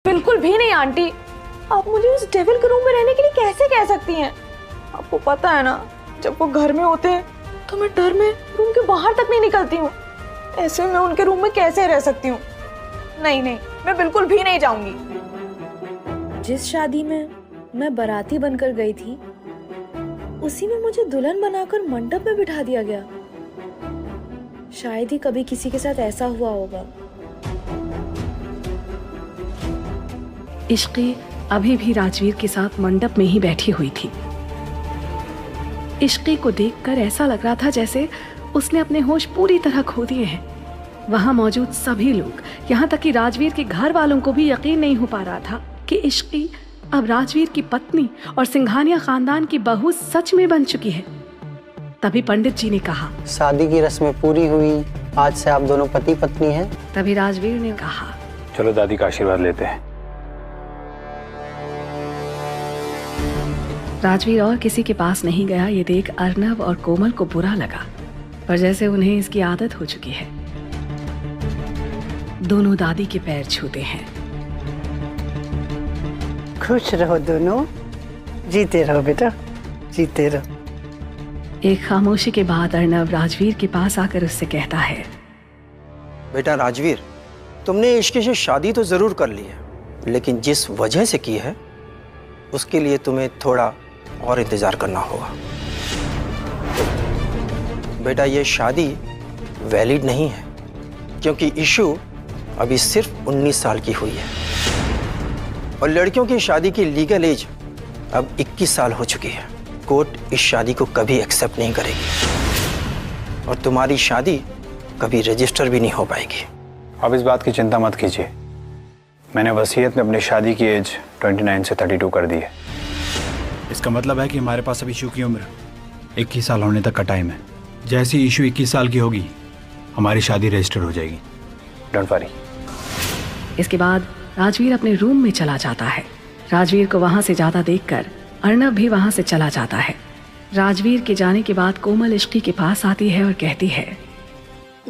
बिल्कुल भी नहीं आंटी, आप मुझे उस डेविल के रूम में रहने के लिए कैसे कह सकती हैं? आपको पता है ना, जब वो घर में होते हैं तो मैं डर में रूम के बाहर तक नहीं निकलती हूँ। ऐसे में उनके रूम में कैसे रह सकती हूँ? नहीं नहीं, मैं बिल्कुल भी नहीं जाऊंगी। जिस शादी में मैं बाराती बनकर गई थी, उसी में मुझे दुल्हन बनाकर मंडप में बिठा दिया गया। शायद ही कभी किसी के साथ ऐसा हुआ होगा। इश्की अभी भी राजवीर के साथ मंडप में ही बैठी हुई थी। इश्की को देखकर ऐसा लग रहा था जैसे उसने अपने होश पूरी तरह खो दिए हैं। वहां मौजूद सभी लोग, यहाँ तक कि राजवीर के घर वालों को भी यकीन नहीं हो पा रहा था कि इश्की अब राजवीर की पत्नी और सिंघानिया खानदान की बहू सच में बन चुकी है। तभी पंडित जी ने कहा, शादी की रस्में पूरी हुई, आज से आप दोनों पति पत्नी हैं। तभी राजवीर ने कहा, चलो दादी का आशीर्वाद लेते हैं। राजवीर और किसी के पास नहीं गया। ये देख अर्नव और कोमल को बुरा लगा, पर जैसे उन्हें इसकी आदत हो चुकी है, दोनों दादी के पैर छूते हैं। खुश रहो दोनों, जीते रहो बेटा, जीते रहो। एक खामोशी के बाद अर्नव राजवीर के पास आकर उससे कहता है, बेटा राजवीर, तुमने इश्क से शादी तो जरूर कर ली है, लेकिन जिस वजह से की है उसके लिए तुम्हें थोड़ा और इंतजार करना होगा। बेटा ये शादी वैलिड नहीं है, क्योंकि इशू अभी सिर्फ 19 साल की हुई है और लड़कियों की शादी की लीगल एज अब 21 साल हो चुकी है। कोर्ट इस शादी को कभी एक्सेप्ट नहीं करेगी और तुम्हारी शादी कभी रजिस्टर भी नहीं हो पाएगी। अब इस बात की चिंता मत कीजिए, मैंने वसीयत में अपनी शादी की एज 29 से 32 कर दी है। इसका मतलब है कि हमारे पास अभी इशू की उम्र 21 साल होने तक का टाइम है। जैसे ही इशू 21 साल की होगी, हमारी शादी रजिस्टर हो जाएगी। Don't worry. इसके बाद राजवीर अपने रूम में चला जाता है। राजवीर को वहां से जाता देखकर अर्नव भी वहां से चला जाता है। राजवीर के जाने के बाद कोमल इश्की के पास आती है और कहती है,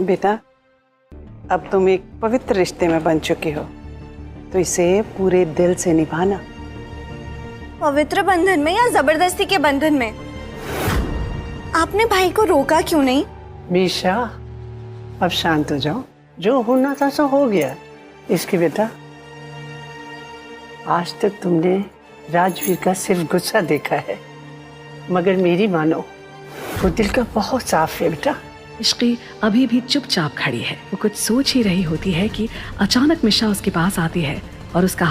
बेटा अब तुम एक पवित्र रिश्ते में बन चुकी हो, तो इसे पूरे दिल से निभाना। पवित्र बंधन में या जबरदस्ती के बंधन में? आपने भाई को रोका क्यों नहीं? मीशा अब शांत हो जाओ, जो होना था सो हो गया। इसकी बेटा आज तक तुमने राजवीर का सिर्फ गुस्सा देखा है, मगर मेरी मानो वो दिल का बहुत साफ है बेटा। इश्की अभी भी चुपचाप खड़ी है। वो कुछ सोच ही रही होती है कि अचानक मिशा उसके पास आती है और उसका